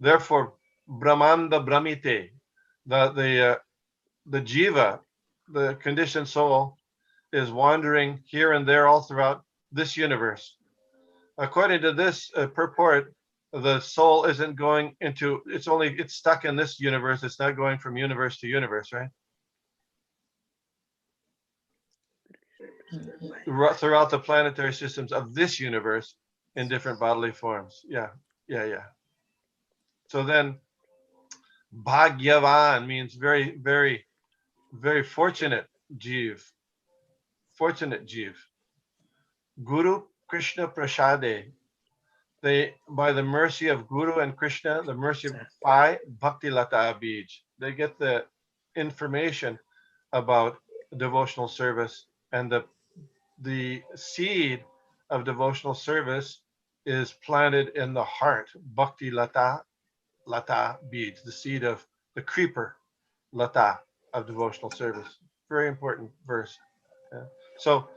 Therefore, Brahmanda Brahmite, the jiva, the conditioned soul, is wandering here and there all throughout this universe. According to this purport, the soul isn't going into, it's stuck in this universe. It's not going from universe to universe, right? Throughout the planetary systems of this universe in different bodily forms. Yeah. So then Bhagyavan means very, very, very fortunate jiv. Fortunate jiv. Guru Krishna Prasade. They, by the mercy of Guru and Krishna, the mercy of Pai Bhakti Lata Bij, they get the information about devotional service, and the seed of devotional service is planted in the heart. Bhakti Lata Bij, the seed of the creeper Lata of devotional service. Very important verse. Yeah. So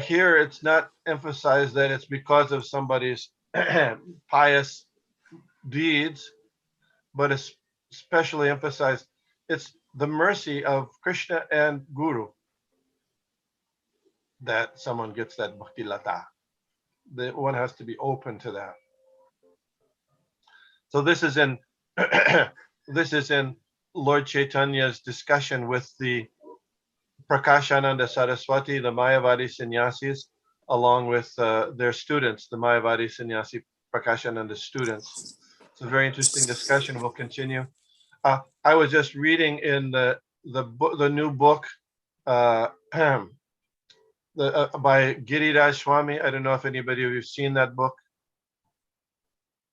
here it's not emphasized that it's because of somebody's pious deeds, but it's especially emphasized it's the mercy of Krishna and Guru that someone gets that bhakti lata. One has to be open to that. So this is in this is in Lord Chaitanya's discussion with the Prakashananda Saraswati, the Mayavadi sannyasis, along with their students, the Mayavadi sannyasi Prakashananda students. It's a very interesting discussion. We'll continue. I was just reading in the new book by Giriraj Swami. I don't know if anybody of you have seen that book.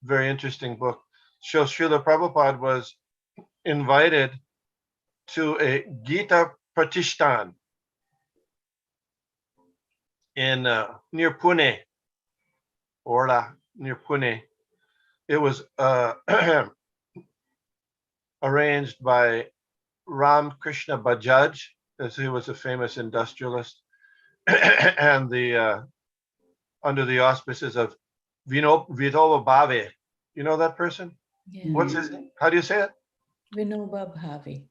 Very interesting book. So Srila Prabhupada was invited to a Gita Pratishthan in near Pune, Orla, near Pune. It was arranged by Ram Krishna Bajaj, as he was a famous industrialist, and the under the auspices of Vinoba Bhave. You know that person? Yeah. What's his name? How do you say it? Vinoba Bhave.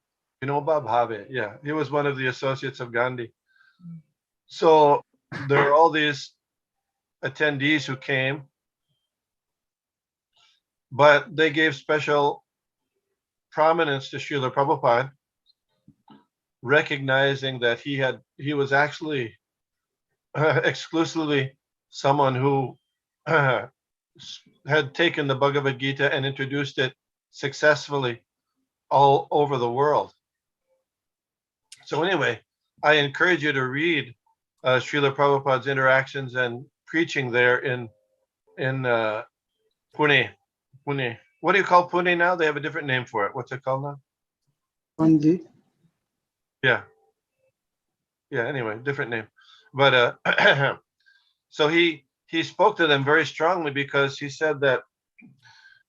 Vinoba Bhave. Yeah, he was one of the associates of Gandhi. So there are all these attendees who came, but they gave special prominence to Srila Prabhupada, recognizing that he was actually exclusively someone who had taken the Bhagavad Gita and introduced it successfully all over the world. So anyway, I encourage you to read Srila Prabhupada's interactions and preaching there in Pune. What do you call Pune now? They have a different name for it. What's it called now? Panji. Yeah. Anyway, different name. But so he spoke to them very strongly, because he said that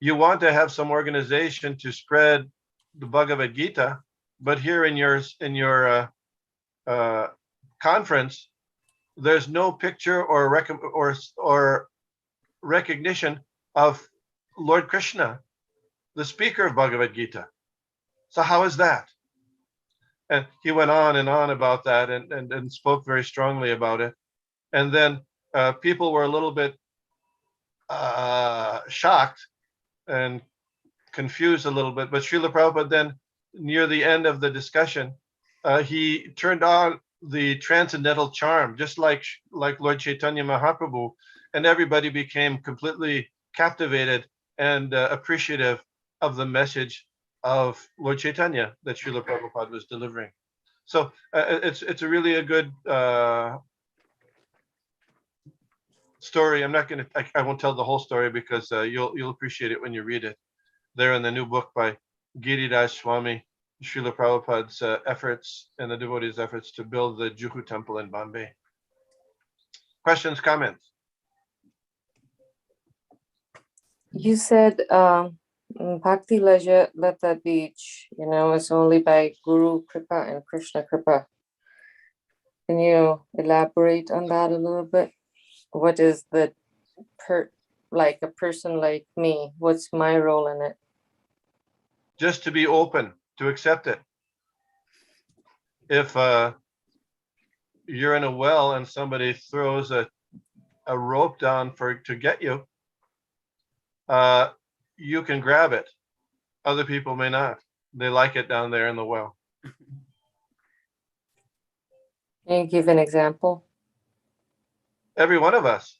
you want to have some organization to spread the Bhagavad Gita, but here in your conference, there's no picture or recognition of Lord Krishna, the speaker of Bhagavad Gita. So how is that? And he went on and on about that, and spoke very strongly about it. And then people were a little bit shocked and confused a little bit. But Srila Prabhupada then, near the end of the discussion, he turned on the transcendental charm, just like Lord Chaitanya Mahaprabhu, and everybody became completely captivated and appreciative of the message of Lord Chaitanya that Srila Prabhupada was delivering. So it's a really a good story. I won't tell the whole story, because you'll appreciate it when you read it. There in the new book by Giriraj Swami, Srila Prabhupada's efforts and the devotees' efforts to build the Juhu temple in Bombay. Questions, comments? You said Bhakti Lata Beach, it's only by Guru Kripa and Krishna Kripa. Can you elaborate on that a little bit? What is the like a person like me, what's my role in it? Just to be open to accept it. If you're in a well and somebody throws a rope down to get you, you can grab it. Other people may not. They like it down there in the well. Can you give an example? Every one of us.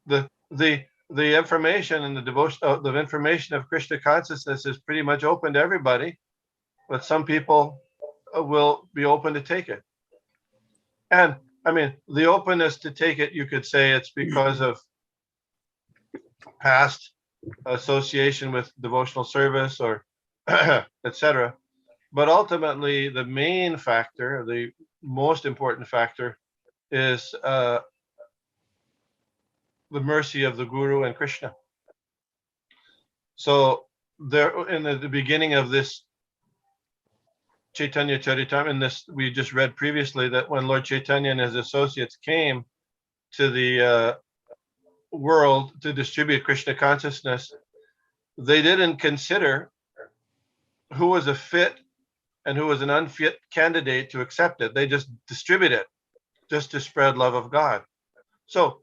The information and the devotion, the information of Krishna consciousness is pretty much open to everybody, but some people will be open to take it. And I mean, the openness to take it, you could say it's because of past association with devotional service or etc. But ultimately, the main factor, the most important factor, is the mercy of the Guru and Krishna. So there, in the beginning of this Chaitanya Charitamrita, in this we just read previously, that when Lord Chaitanya and his associates came to the world to distribute Krishna consciousness, they didn't consider who was a fit and who was an unfit candidate to accept it. They just distribute it just to spread love of God. So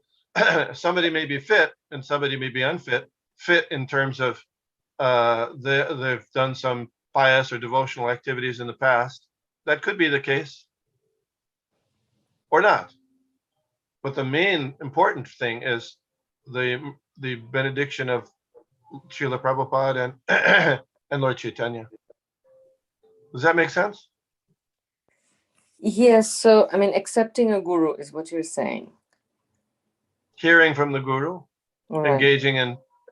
somebody may be fit and somebody may be unfit. Fit in terms of they've done some pious or devotional activities in the past. That could be the case or not. But the main important thing is the benediction of Srila Prabhupada and and Lord Chaitanya. Does that make sense? Yes. So, I mean, accepting a guru is what you're saying. Hearing from the Guru, Right.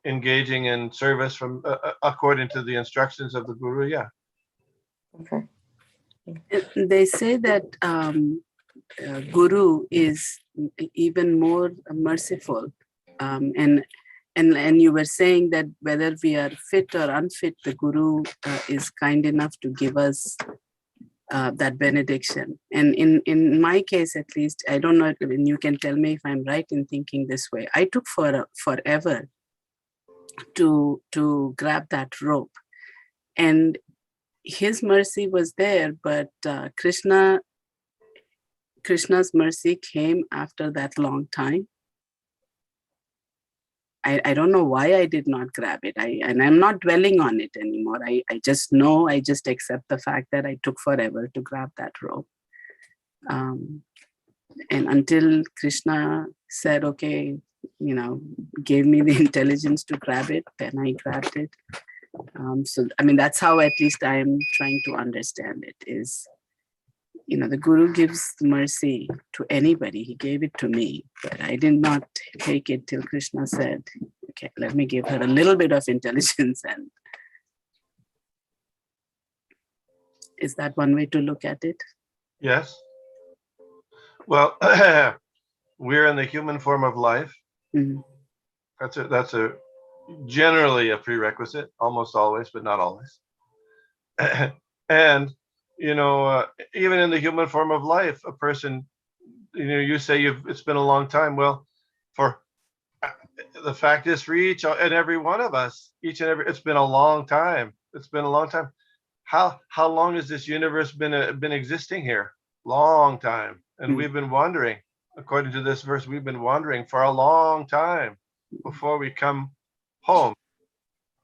engaging in service from according to the instructions of the Guru. Yeah. Okay. They say that Guru is even more merciful, and you were saying that whether we are fit or unfit, the Guru is kind enough to give us that benediction. And in my case, at least, I don't know, and you can tell me if I'm right in thinking this way. I took forever to grab that rope, and his mercy was there, but Krishna's mercy came after that long time. I don't know why I did not grab it. And I'm not dwelling on it anymore. I just know, I just accept the fact that I took forever to grab that rope. And until Krishna said, okay, gave me the intelligence to grab it, then I grabbed it. So, I mean, that's how at least I am trying to understand it is, the Guru gives mercy to anybody. He gave it to me, but I did not take it till Krishna said, okay, let me give her a little bit of intelligence. And is that one way to look at it? Yes. Well, we're in the human form of life. Mm-hmm. That's a generally a prerequisite, almost always, but not always. And even in the human form of life, a person, you say it's been a long time. Well, for the fact is, for each and every one of us, it's been a long time. It's been a long time. How long has this universe been existing here? Long time. And we've been wandering. According to this verse, we've been wandering for a long time before we come home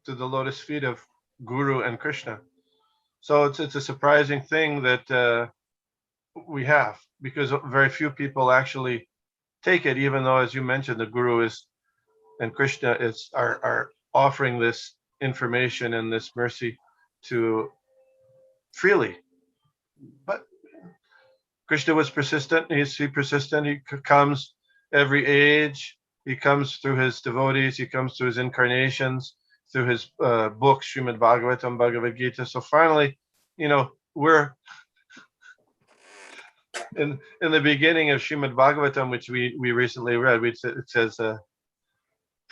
to the lotus feet of Guru and Krishna. So it's a surprising thing that we have, because very few people actually take it, even though, as you mentioned, the Guru and Krishna are offering this information and this mercy to freely. But Krishna was persistent. He's persistent. He comes every age. He comes through his devotees. He comes through his incarnations, through his books, Srimad Bhagavatam, Bhagavad Gita. So finally, we're in the beginning of Srimad Bhagavatam, which we recently read. It says,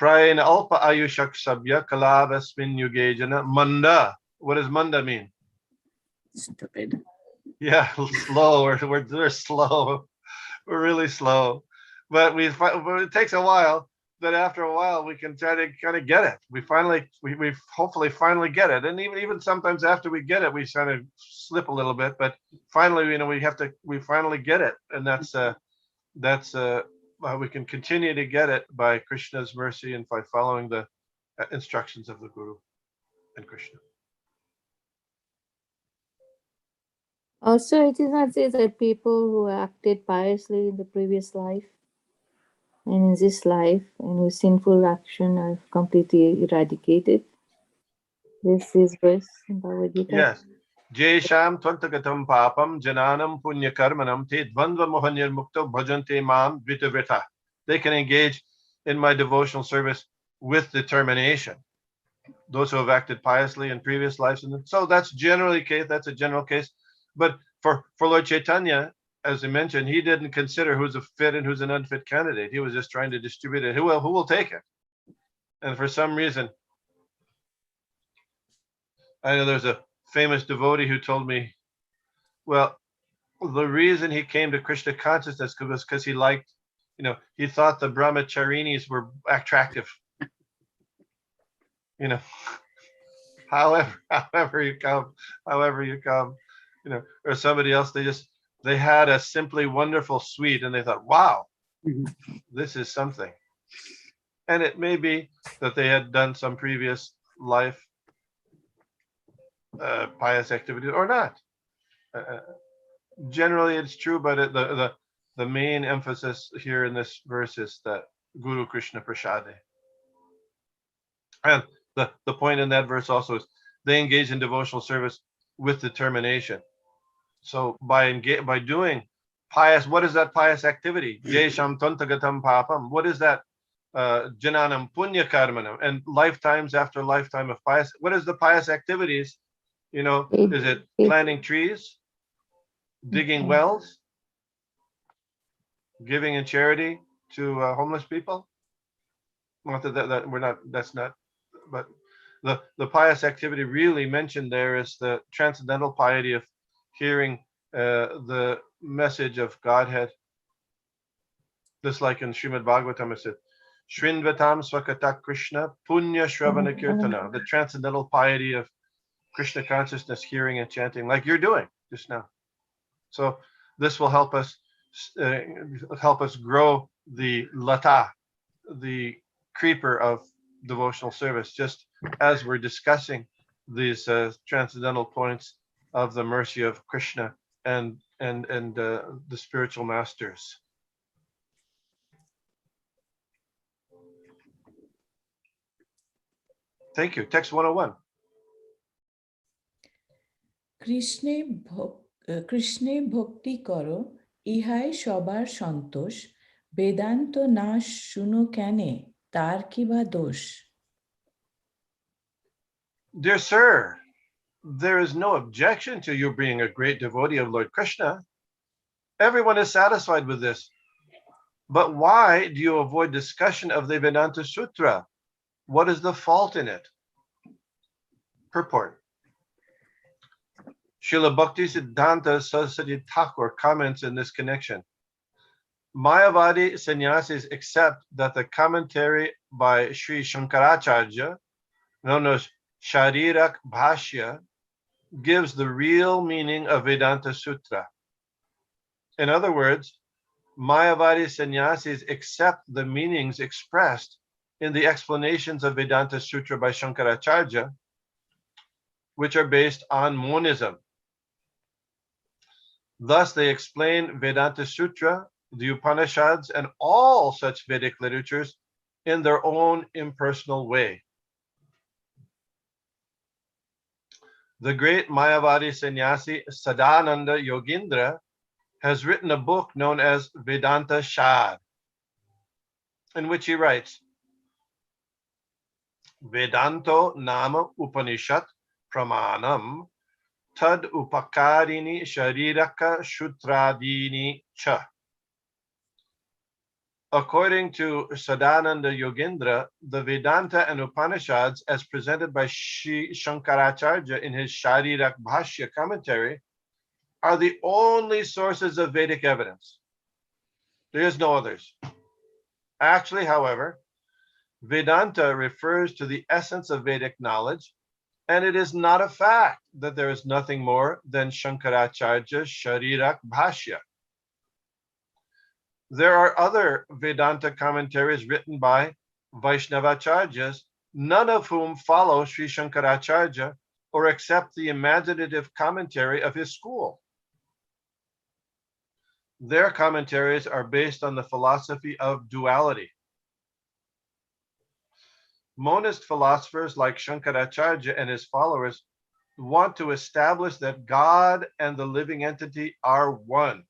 Prayena alpa ayushak sabya kalavasmin yugejana manda. What does manda mean? Stupid. Yeah, slow. We're slow. We're really slow. But it takes a while. that after a while we can try to kind of get it. We hopefully finally get it. And even sometimes after we get it, we kind of slip a little bit, but finally, we finally get it. And that's we can continue to get it by Krishna's mercy and by following the instructions of the Guru and Krishna. Also, it is not said that people who acted piously in the previous life and in this life and whose sinful action are completely eradicated. This is verse in Bhagavad Gita. Yes. Jesham twantagatam papam jananam punya karmanam te dvandva mohanir mukto bhajante mam vitavrita. They can engage in my devotional service with determination. Those who have acted piously in previous lives. So that's generally case. That's a general case. But for Lord Chaitanya, as I mentioned, he didn't consider who's a fit and who's an unfit candidate. He was just trying to distribute it. Who will take it? And for some reason, I know there's a famous devotee who told me, well, the reason he came to Krishna consciousness was because he liked, he thought the brahmacharinis were attractive. However you come, or somebody else, they had a simply wonderful suite and they thought, wow, this is something. And it may be that they had done some previous life pious activity or not. Generally it's true, but the main emphasis here in this verse is that Guru Krishna Prasade. And the point in that verse also is they engage in devotional service with determination. So by doing pious, what is that pious activity? Jesham tantagatam papam. What is that? Jananam punya karmanam. And lifetimes after lifetime of pious. What is the pious activities? Is it planting trees, digging wells, giving in charity to homeless people? Not that we're not. That's not. But the pious activity really mentioned there is the transcendental piety of hearing the message of Godhead. Just like in Srimad Bhagavatam, it said, Shrinvatam Swakata Krishna Punya Shravana Kirtana, the transcendental piety of Krishna consciousness, hearing and chanting, like you're doing just now. So this will help us grow the lata, the creeper of devotional service, just as we're discussing these transcendental points of the mercy of Krishna and the spiritual masters. Thank you. Text 101. কৃষ্ণে ভক্তি করো ইহাই সবার সন্তোষ বেদান্ত না শুনো কেনে তার কি বা দোষ? Dear sir, there is no objection to you being a great devotee of Lord Krishna. Everyone is satisfied with this. But why do you avoid discussion of the Vedanta Sutra? What is the fault in it? Purport. Srila Bhakti Siddhanta Saraswati Thakur comments in this connection. Mayavadi sannyasis accept that the commentary by Sri Shankaracharya, known as Sharirak Bhashya, gives the real meaning of Vedanta Sutra. In other words, Mayavadi sannyasis accept the meanings expressed in the explanations of Vedanta Sutra by Shankaracharya, which are based on monism. Thus, they explain Vedanta Sutra, the Upanishads, and all such Vedic literatures in their own impersonal way. The great Mayavadi sannyasi Sadananda Yogindra has written a book known as Vedanta Shad, in which he writes, Vedanto nama Upanishad pramanam tad upakarini shariraka shutradini cha. According to Sadananda Yogindra, the Vedanta and Upanishads, as presented by Sri Shankaracharya in his Sharirak Bhashya commentary, are the only sources of Vedic evidence. There is no others. Actually, however, Vedanta refers to the essence of Vedic knowledge, and it is not a fact that there is nothing more than Shankaracharya's Sharirak Bhashya. There are other Vedanta commentaries written by Vaishnavacharyas, none of whom follow Sri Shankaracharya or accept the imaginative commentary of his school. Their commentaries are based on the philosophy of duality. Monist philosophers like Shankaracharya and his followers want to establish that God and the living entity are one.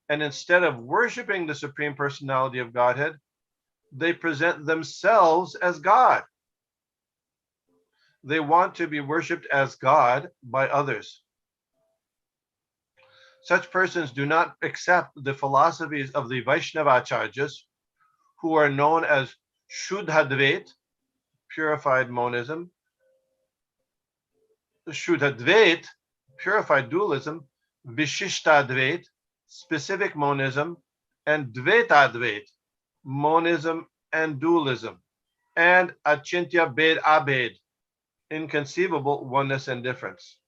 And instead of worshiping the Supreme Personality of Godhead, they present themselves as God. They want to be worshipped as God by others. Such persons do not accept the philosophies of the Vaishnavacharyas, who are known as Shuddhadvait, purified monism, Shuddhadvait, purified dualism, Vishishtadvait, specific monism, and Dvaitadvait, monism and dualism, and Achintya Bhed Abhed, inconceivable oneness and difference.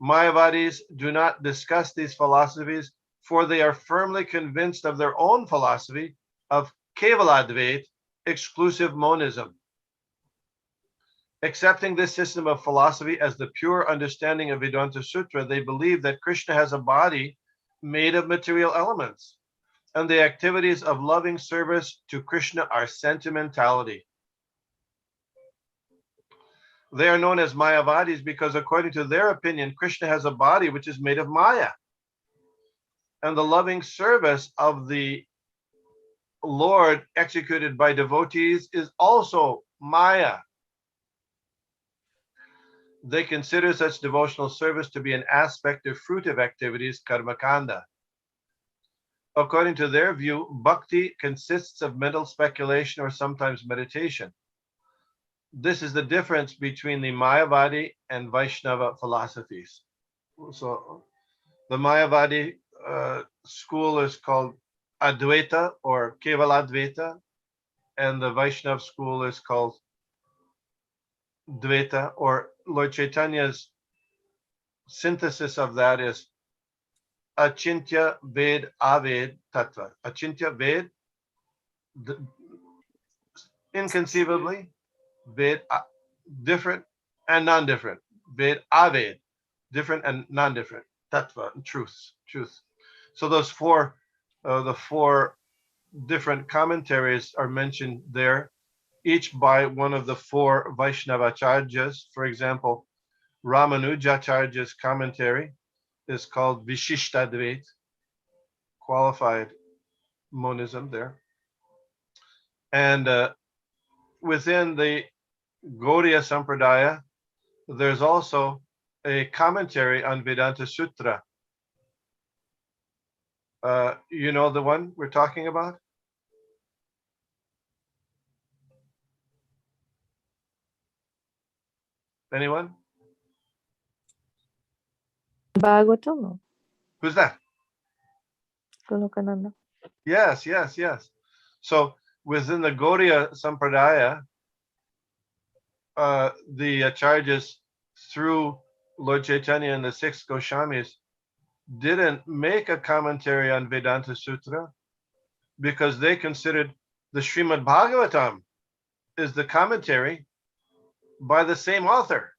Mayavadis do not discuss these philosophies, for they are firmly convinced of their own philosophy of Kevaladvait, exclusive monism. Accepting this system of philosophy as the pure understanding of Vedanta Sutra, they believe that Krishna has a body made of material elements, and the activities of loving service to Krishna are sentimentality. They are known as Mayavadis because, according to their opinion, Krishna has a body which is made of Maya. And the loving service of the Lord executed by devotees is also Maya. They consider such devotional service to be an aspect of fruitive activities, karmakanda. According to their view, bhakti consists of mental speculation or sometimes meditation. This is the difference between the Mayavadi and Vaishnava philosophies. So the Mayavadi school is called Advaita or Kevaladvaita, and the Vaishnava school is called Dvaita, or Lord Chaitanya's synthesis of that is Achintya Ved Aved Tattva. Achintya Ved, inconceivably, Ved, different and non-different. Ved Aved, different and non-different. Tattva, truth. So those the four different commentaries are mentioned there, each by one of the four Vaishnavacharyas. For example, Ramanujacharya's commentary is called Vishishtadvait, qualified monism there. And within the Gaudiya Sampradaya, there's also a commentary on Vedanta Sutra. You know the one we're talking about? Anyone? Bhagavatam? Who's that? Kunakananda. Yes. So within the Gaudiya Sampradaya, the acharyas through Lord Chaitanya and the six Goswamis didn't make a commentary on Vedanta Sutra because they considered the Srimad Bhagavatam is the commentary by the same author.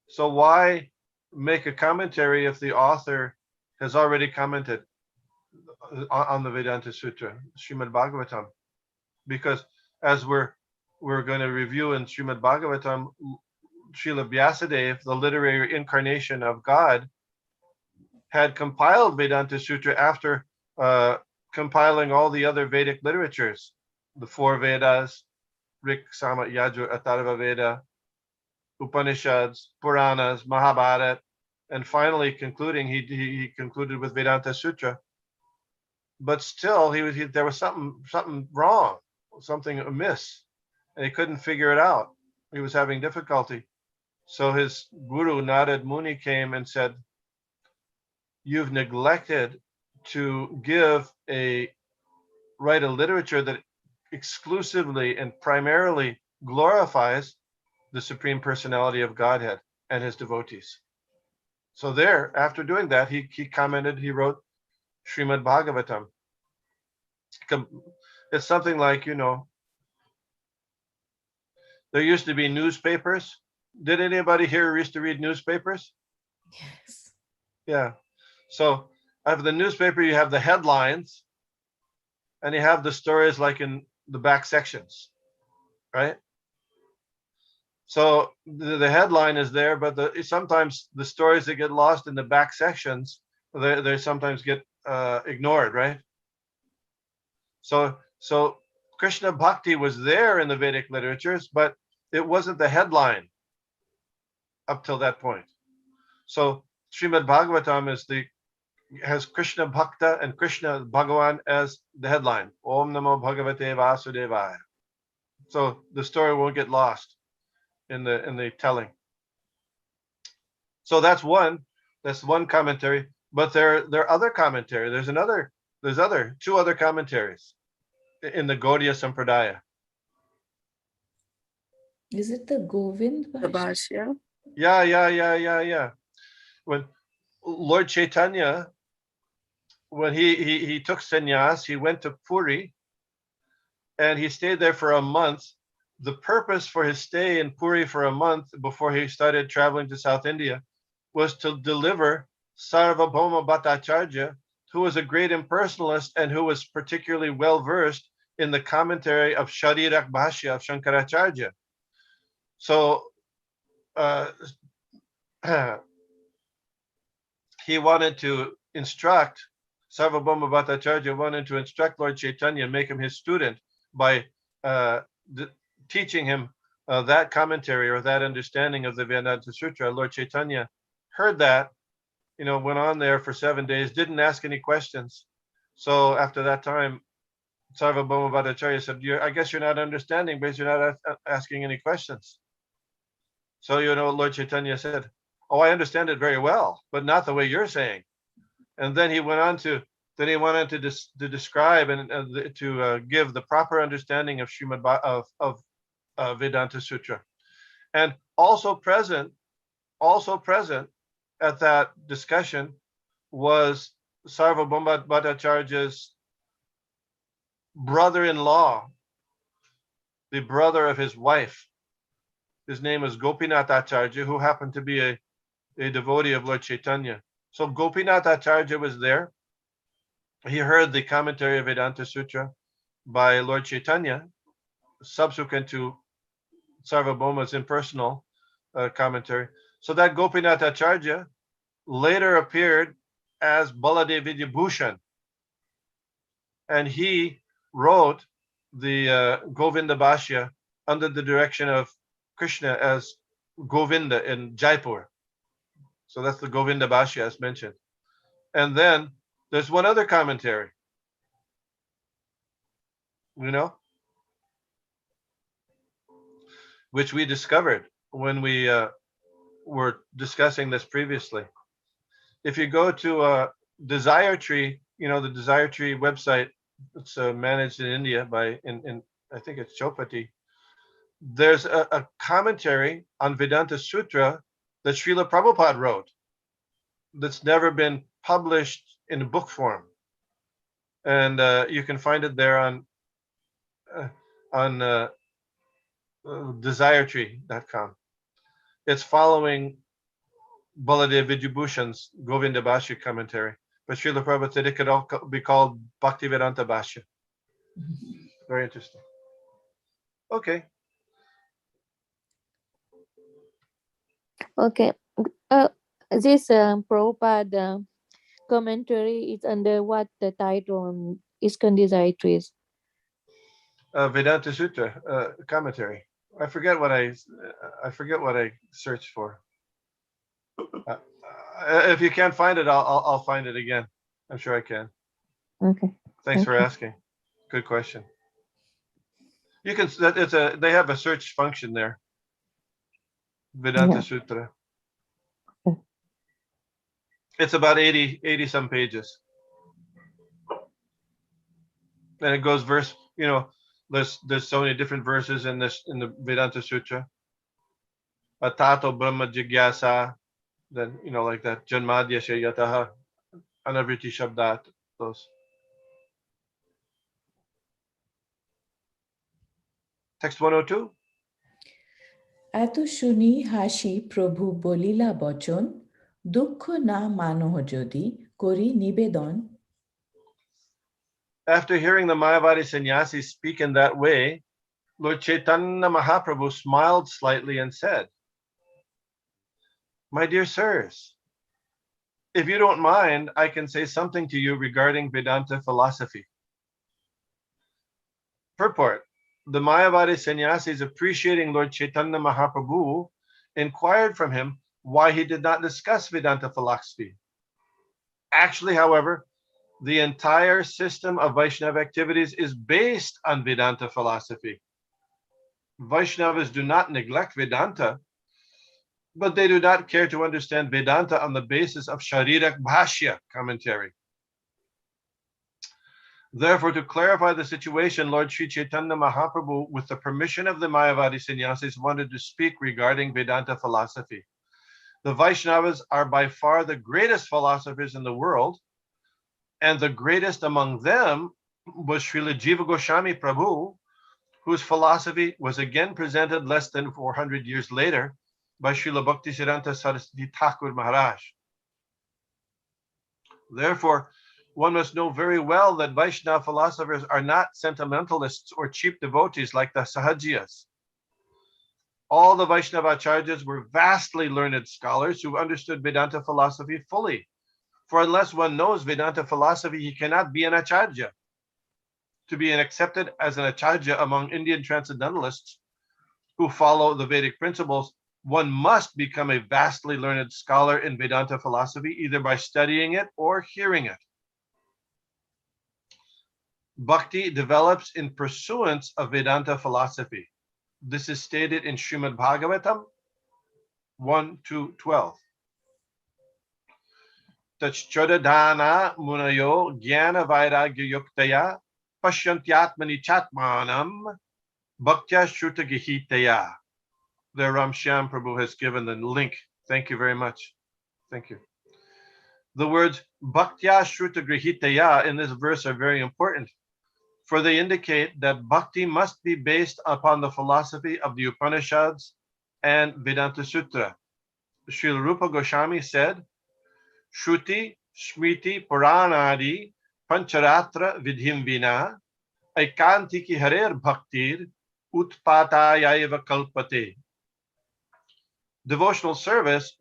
So why make a commentary if the author has already commented on the Vedanta Sutra, Srimad Bhagavatam? Because as we're going to review in Srimad Bhagavatam, Srila Vyasadeva, the literary incarnation of God, had compiled Vedanta Sutra after compiling all the other Vedic literatures, the four Vedas, Rik, Sama, Yajur, Atharva Veda, Upanishads, Puranas, Mahabharata, and finally concluding, he concluded with Vedanta Sutra. But still, there was something wrong, something amiss, and he couldn't figure it out. He was having difficulty. So his guru, Narad Muni, came and said, "You've neglected to write a literature that exclusively and primarily glorifies the Supreme Personality of Godhead and his devotees. So there, after doing that, he commented, he wrote Srimad Bhagavatam. It's something like, there used to be newspapers. Did anybody here used to read newspapers? Yes. Yeah. So after the newspaper, you have the headlines and you have the stories like in the back sections, right? So the headline is there, but sometimes the stories that get lost in the back sections, they sometimes get ignored, right? So Krishna Bhakti was there in the Vedic literatures, but it wasn't the headline up till that point. So Srimad Bhagavatam has Krishna Bhakta and Krishna Bhagavan as the headline. Om Namo Bhagavate Vasudevaya. So the story won't get lost in the telling. So that's one commentary. But there are other commentary. There's two other commentaries in the Gaudiya Sampradaya. Is it the Govind The Bhashya? Bhashya. Yeah. When Lord Chaitanya, when he took sannyas, he went to Puri and he stayed there for a month. The purpose for his stay in Puri for a month before he started traveling to South India was to deliver Sarvabhauma Bhattacharya, who was a great impersonalist and who was particularly well versed in the commentary of Sharirak Bhashya of Shankaracharya. So he wanted to instruct, Sarvabhauma Bhattacharya wanted to instruct Lord Chaitanya, make him his student by teaching him that commentary or that understanding of the Vedanta Sutra. Lord Chaitanya heard that, went on there for 7 days, didn't ask any questions. So after that time, Sarvabhauma Bhattacharya said, I guess you're not understanding because you're not asking any questions. So, Lord Chaitanya said, oh, I understand it very well, but not the way you're saying. And then he went on to describe and to give the proper understanding of Srimad of Vedanta Sutra. And also present at that discussion was Sarvabhauma Bhattacharya's brother-in-law, the brother of his wife. His name is Gopinath Acharya, who happened to be a devotee of Lord Chaitanya. So Gopinath Acharya was there. He heard the commentary of Vedanta Sutra by Lord Chaitanya, subsequent to Sarvabhauma's impersonal commentary. So that Gopinath Acharya later appeared as Baladev Vidyabhushan, and he wrote the Govinda Bhashya under the direction of Krishna as Govinda in Jaipur. So that's the Govinda Bhashya as mentioned. And then there's one other commentary, which we discovered when we were discussing this previously. If you go to Desire Tree, the Desire Tree website, it's managed in India by I think it's Chopati. There's a commentary on Vedanta Sutra that Srila Prabhupada wrote that's never been published in book form, and you can find it there on desiretree.com. It's following Baladev Vidyabhushan's Govinda Bhashya commentary, but Srila Prabhupada said it could all be called Bhaktivedanta Bhashya. Very interesting. Okay. Okay. This Prabhupada commentary is under what the title on ISKCON Desire Trees? Vedanta Sutra commentary. I forget what I searched for. If you can't find it, I'll find it again. I'm sure I can. Okay. Thanks for asking. Good question. You can. They have a search function there. Vedanta Sutra. Okay. It's about 80 some pages. And it goes verse, there's so many different verses in the Vedanta Sutra. Atato Brahma Jigyasa, then like that. Janmadhyasya Yataha Anavriti Shabdat. Those. Text 102. এত শুনি হাসি প্রভু বলিলা বচন দুঃখ না মানহ যদি করি নিবেদন. After hearing the Mayavadi sannyasis speak in that way, Lord Chaitanya Mahaprabhu smiled slightly and said, "My dear sirs, if you don't mind, I can say something to you regarding Vedanta philosophy." Purport. The Mayavadi sannyasis, appreciating Lord Chaitanya Mahaprabhu, inquired from him why he did not discuss Vedanta philosophy. Actually, however, the entire system of Vaishnava activities is based on Vedanta philosophy. Vaishnavas do not neglect Vedanta, but they do not care to understand Vedanta on the basis of Sharirak Bhashya commentary. Therefore, to clarify the situation, Lord Sri Chaitanya Mahaprabhu, with the permission of the Mayavadi sannyasis, wanted to speak regarding Vedanta philosophy. The Vaishnavas are by far the greatest philosophers in the world, and the greatest among them was Srila Jiva Goswami Prabhu, whose philosophy was again presented less than 400 years later by Srila Bhaktisiddhanta Saraswati Thakur Maharaj. Therefore, one must know very well that Vaishnava philosophers are not sentimentalists or cheap devotees like the Sahajiyas. All the Vaishnava acharyas were vastly learned scholars who understood Vedanta philosophy fully. For unless one knows Vedanta philosophy, he cannot be an acharya. To be accepted as an acharya among Indian transcendentalists who follow the Vedic principles, one must become a vastly learned scholar in Vedanta philosophy, either by studying it or hearing it. Bhakti develops in pursuance of Vedanta philosophy. This is stated in Srimad Bhagavatam 1-12. Tachchodadana munayo jnana vairagya yuktaya pashyantyatmani chatmanam bhaktya shruta gihitaya. There Ramshyam Prabhu has given the link. Thank you very much. Thank you. The words bhaktya shruta grihitaya in this verse are very important, for they indicate that bhakti must be based upon the philosophy of the Upanishads and Vedanta Sutra. Srila Rupa Goswami said, Shruti, Smriti, Puranadi, Pancharatra Vidhim Vina, Aikantiki Harer Bhaktir, Utpatayaiva Kalpate. Devotional service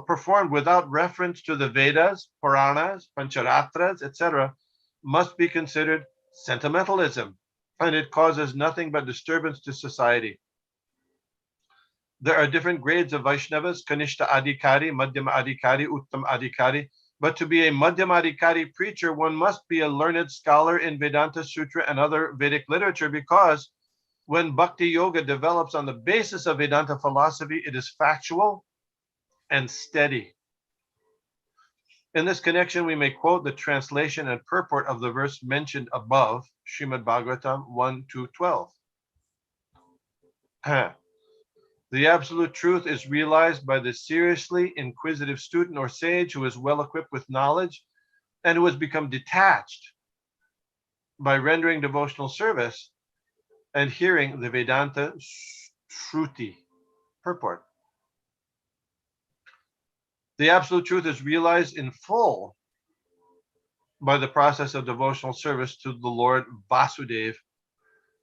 performed without reference to the Vedas, Puranas, Pancharatras, etc., must be considered sentimentalism, and it causes nothing but disturbance to society. There are different grades of Vaishnavas, Kanishta Adhikari, Madhyama Adhikari, Uttam Adhikari, but to be a Madhyama Adhikari preacher, one must be a learned scholar in Vedanta Sutra and other Vedic literature, because when Bhakti Yoga develops on the basis of Vedanta philosophy, it is factual and steady. In this connection, we may quote the translation and purport of the verse mentioned above, Srimad Bhagavatam 1-12. The absolute truth is realized by the seriously inquisitive student or sage who is well equipped with knowledge and who has become detached by rendering devotional service and hearing the Vedanta Shruti purport. The absolute truth is realized in full by the process of devotional service to the Lord Vasudeva,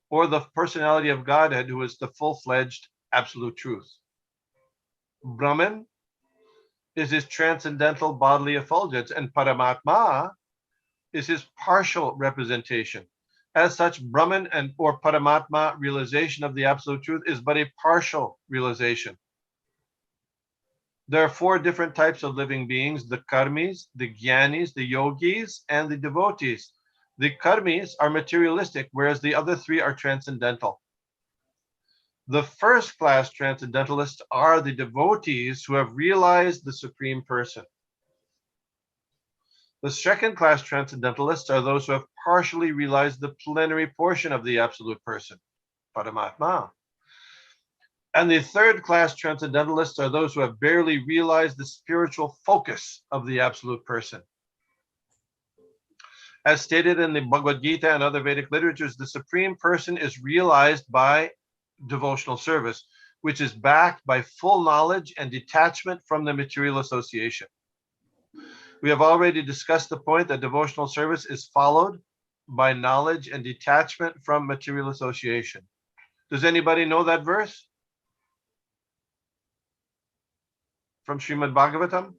or the personality of Godhead, who is the full-fledged absolute truth. Brahman is his transcendental bodily effulgence, and Paramatma is his partial representation. As such, Brahman or Paramatma realization of the absolute truth is but a partial realization. There are 4 different types of living beings: the karmis, the jnanis, the yogis, and the devotees. The karmis are materialistic, whereas the other 3 are transcendental. The first-class transcendentalists are the devotees who have realized the Supreme Person. The second-class transcendentalists are those who have partially realized the plenary portion of the absolute person, Paramatma. And the third-class transcendentalists are those who have barely realized the spiritual focus of the absolute person. As stated in the Bhagavad Gita and other Vedic literatures, the Supreme Person is realized by devotional service, which is backed by full knowledge and detachment from the material association. We have already discussed the point that devotional service is followed by knowledge and detachment from material association. Does anybody know that verse from Srimad Bhagavatam?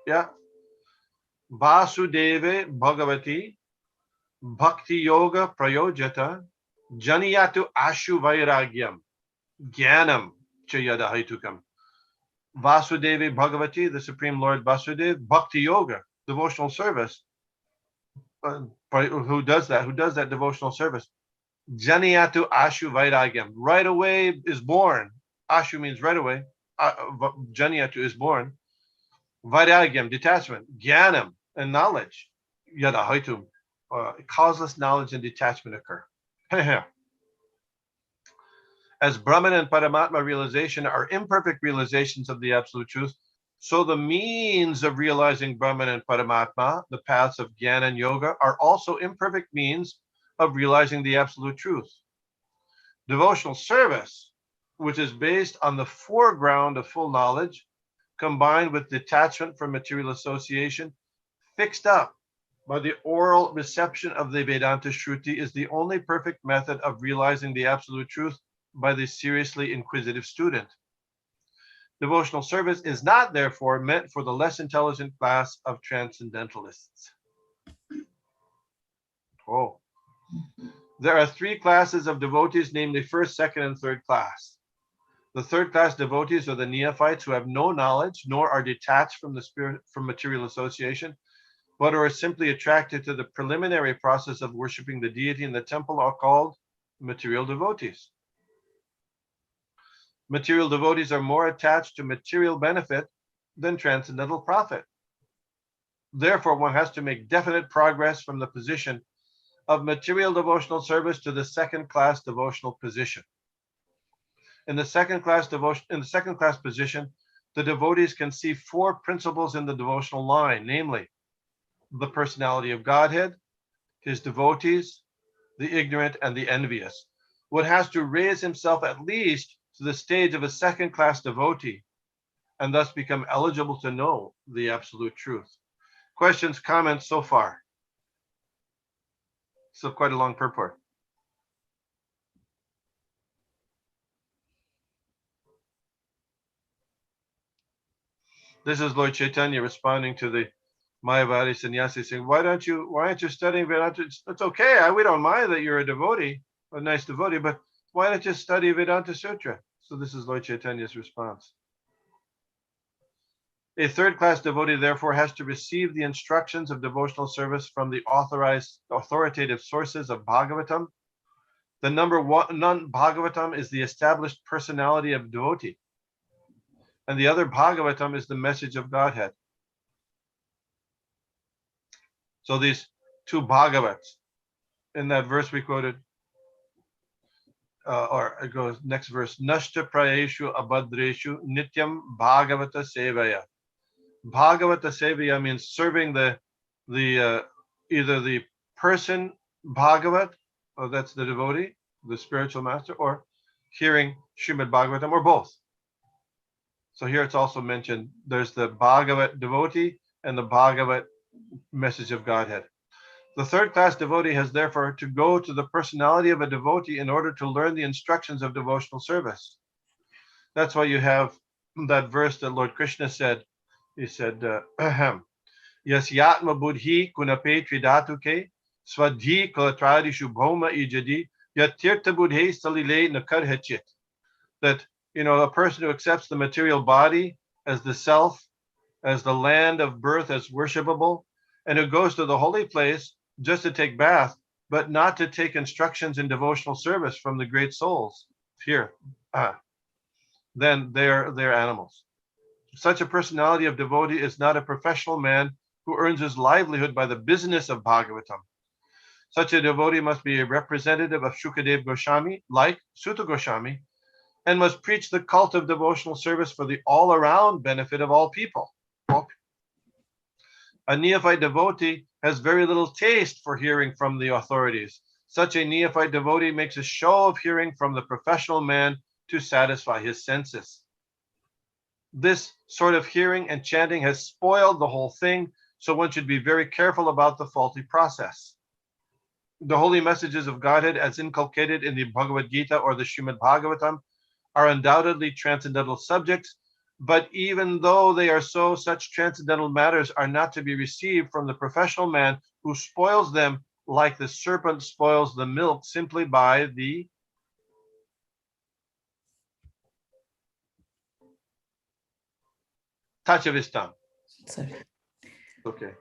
Yeah. Vasudeve Bhagavati Bhakti Yoga Prayojata Janiyatu Ashu Vairagyam Jnanam Chayada Haitukam. Vasudevi Bhagavati, the Supreme Lord Vasudeva, Bhakti Yoga, devotional service. Who does that devotional service? Janiyatu Ashu Vairagyam. Right away is born. Ashu means right away. Janiyatu is born. Vairagyam, detachment. Jnanam, and knowledge. Yada Haitum. Causeless knowledge and detachment occur. As Brahman and Paramatma realization are imperfect realizations of the absolute truth, so the means of realizing Brahman and Paramatma, the paths of Jnana and Yoga, are also imperfect means of realizing the absolute truth. Devotional service, which is based on the foreground of full knowledge, combined with detachment from material association, fixed up by the oral reception of the Vedanta Shruti, is the only perfect method of realizing the absolute truth by the seriously inquisitive student. Devotional service is not, therefore, meant for the less intelligent class of transcendentalists. Oh. There are three classes of devotees, namely first, second, and third class. The third class devotees are the neophytes who have no knowledge, nor are detached from the spirit, from material association, but are simply attracted to the preliminary process of worshiping the deity in the temple, are called material devotees. Material devotees are more attached to material benefit than transcendental profit. Therefore, one has to make definite progress from the position of material devotional service to the second class devotional position. In the second class position, the devotees can see four principles in the devotional line, namely the personality of Godhead, his devotees, the ignorant, and the envious. One has to raise himself at least to the stage of a second class devotee and thus become eligible to know the absolute truth. Questions, comments so far? So quite a long purport. This is Lord Chaitanya responding to the Mayavadi sannyasi, saying, why aren't you studying Vedanta? It's okay. We don't mind that you're a devotee, a nice devotee, but why don't you study Vedanta Sutra? So this is Lord Chaitanya's response. A third class devotee, therefore, has to receive the instructions of devotional service from the authoritative sources of Bhagavatam. The number one, Bhagavatam is the established personality of devotee, and the other Bhagavatam is the message of Godhead. So these two Bhagavats, in that verse we quoted, or it goes next verse, Nashta Prayeshu Abhadreshu Nityam Bhagavata Sevaya. Bhagavata Sevaya means serving the either the person Bhagavat, or that's the devotee, the spiritual master, or hearing Srimad Bhagavatam, or both. So here it's also mentioned there's the Bhagavat devotee and the Bhagavat message of Godhead. The third class devotee has therefore to go to the personality of a devotee in order to learn the instructions of devotional service. That's why you have that verse that Lord Krishna said. He said, Yas yatma buddhi kunape tridatuke swadhi kalatradi shubhoma ijadi yatirtha buddhe salile nakar hachit. That, a person who accepts the material body as the self, as the land of birth, as worshipable, and who goes to the holy place just to take bath, but not to take instructions in devotional service from the great souls. Here, then they're animals. Such a personality of devotee is not a professional man who earns his livelihood by the business of Bhagavatam. Such a devotee must be a representative of Shukadev Goswami, like Sutta Goswami, and must preach the cult of devotional service for the all-around benefit of all people. A neophyte devotee has very little taste for hearing from the authorities. Such a neophyte devotee makes a show of hearing from the professional man to satisfy his senses. This sort of hearing and chanting has spoiled the whole thing, so one should be very careful about the faulty process. The holy messages of Godhead, as inculcated in the Bhagavad Gita or the Srimad Bhagavatam, are undoubtedly transcendental subjects, but even though they are so, such transcendental matters are not to be received from the professional man who spoils them like the serpent spoils the milk simply by the touch of his tongue. Sorry. Okay.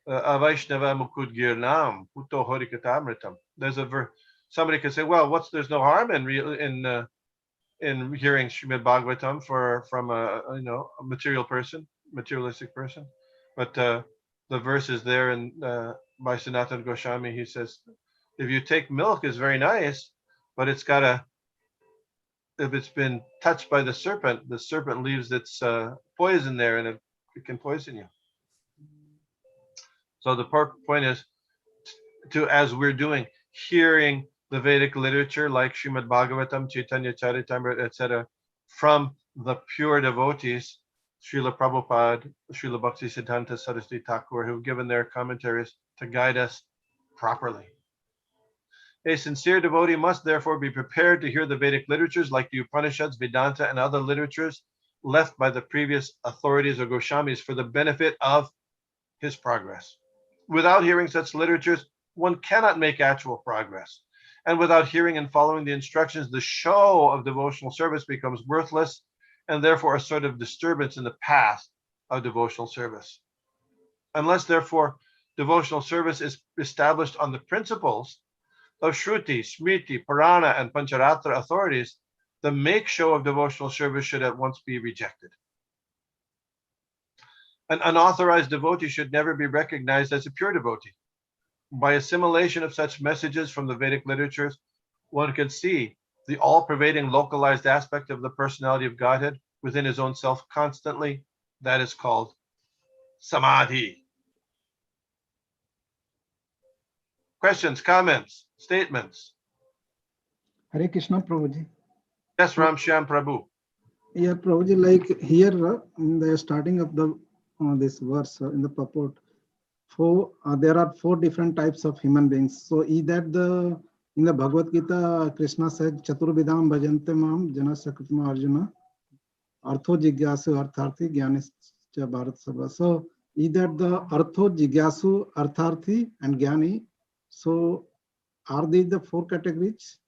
Avaishnava Mukut Girnam, Puto Horikatamritam. There's a verse. Somebody could say, well, there's no harm in hearing Srimad Bhagavatam from a materialistic person. But the verse is there by Sanatana Goswami. He says, if you take milk, it's very nice, but if it's been touched by the serpent leaves its poison there, and it can poison you. So the point is as we're doing, hearing the Vedic literature like Srimad Bhagavatam, Chaitanya Charitamrita, etc., from the pure devotees, Srila Prabhupada, Srila Bhaktisiddhanta Saraswati Thakur, who've given their commentaries to guide us properly. A sincere devotee must therefore be prepared to hear the Vedic literatures like the Upanishads, Vedanta, and other literatures left by the previous authorities or Goswamis for the benefit of his progress. Without hearing such literatures, one cannot make actual progress. And without hearing and following the instructions, the show of devotional service becomes worthless and therefore a sort of disturbance in the path of devotional service. Unless, therefore, devotional service is established on the principles of Shruti, Smriti, Purana, and Pancharatra authorities, the make show of devotional service should at once be rejected. An unauthorized devotee should never be recognized as a pure devotee. By assimilation of such messages from the Vedic literatures, one can see the all-pervading localized aspect of the personality of Godhead within his own self constantly. That is called samadhi. Questions, comments, statements? Hare Krishna, Prabhuji. Yes, Ram Shyam Prabhu. Yeah, Prabhuji, like here in the starting of the this verse in the purport, there are 4 different types of human beings. So in the Bhagavad Gita, Krishna said, Chaturvidam bhajante mam jana sakritma arjuna artho jigyasu artharthi jnanischa bharat sabha. So either the artho jigyasu, artharthi, and jnani. So are these the 4 categories?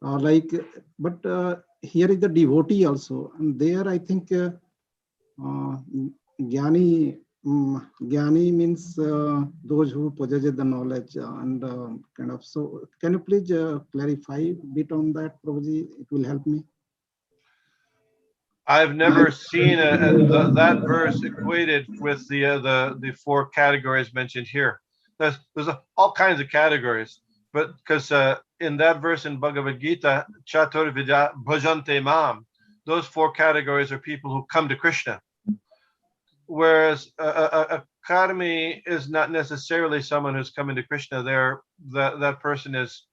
But here is the devotee also, and there I think Jnani means those who possess the knowledge and kind of. So can you please clarify a bit on that, Prabhuji? It will help me. I've never seen that verse equated with the 4 categories mentioned here. There's all kinds of categories, but because in that verse in Bhagavad Gita, Chaturvidya bhajante mam, those 4 categories are people who come to Krishna. Whereas a karmi is not necessarily someone who's coming to Krishna. That person is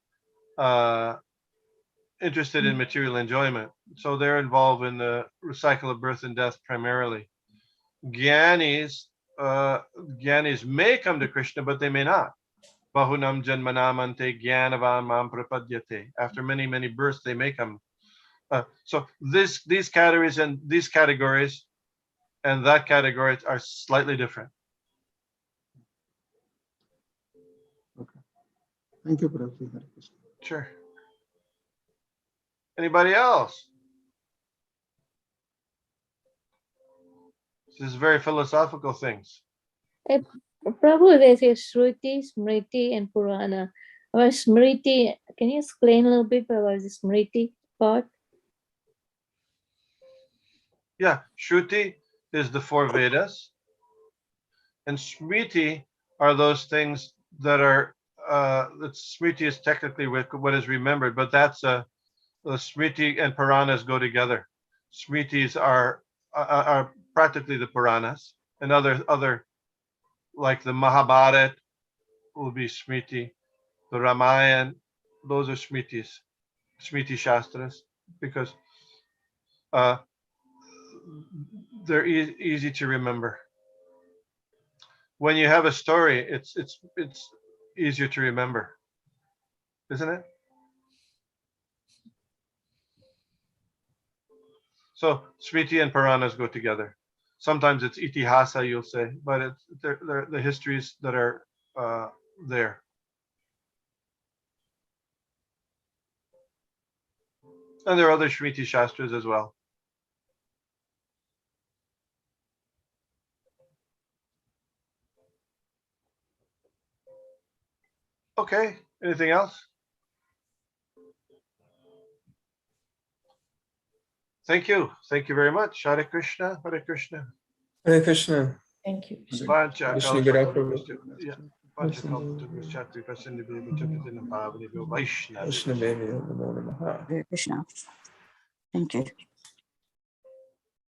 interested in material enjoyment, so they're involved in the cycle of birth and death primarily. Jnanis may come to Krishna, but they may not. Bahunam janmanamante jnanavan mam prapadyate. After many births, they may come. So these categories and that category are slightly different. Okay. Thank you, Prabhuji. Hare Krishna. Sure. Anybody else? This is very philosophical things. Prabhu, there's a Shruti, Smriti, and Purana. About Smriti, can you explain a little bit about the Smriti part? Yeah, Shruti is the 4 Vedas, and Smriti are those things that are. Smriti is technically what is remembered, but that's Smriti and Puranas go together. Smritis are practically the Puranas, and other like the Mahabharata will be Smriti, the Ramayana, those are Smritis, Smriti Shastras, because uh, they're easy to remember. When you have a story, it's easier to remember, isn't it? So Smriti and Puranas go together. Sometimes it's itihasa, you'll say, but they're the histories that are there. And there are other Smriti Shastras as well. Okay, anything else? Thank you. Thank you very much. Hare Krishna, Hare Krishna. Hare Krishna. Thank you. Pancha Vishnugada, Prabhu. yeah. Pancha Chatri Prasindi Bhutapitana Bhavani Vaishnavi. Vaishnavevi Namo Namaha. Hare Krishna. Thank you.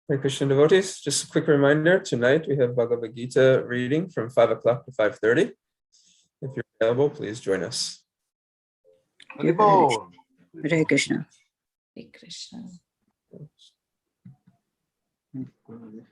Hare Krishna devotees, just a quick reminder, tonight we have Bhagavad Gita reading from 5 o'clock to 5:30. If you're available, please join us. Haribol. Hare Krishna. Hare Krishna. Thank you.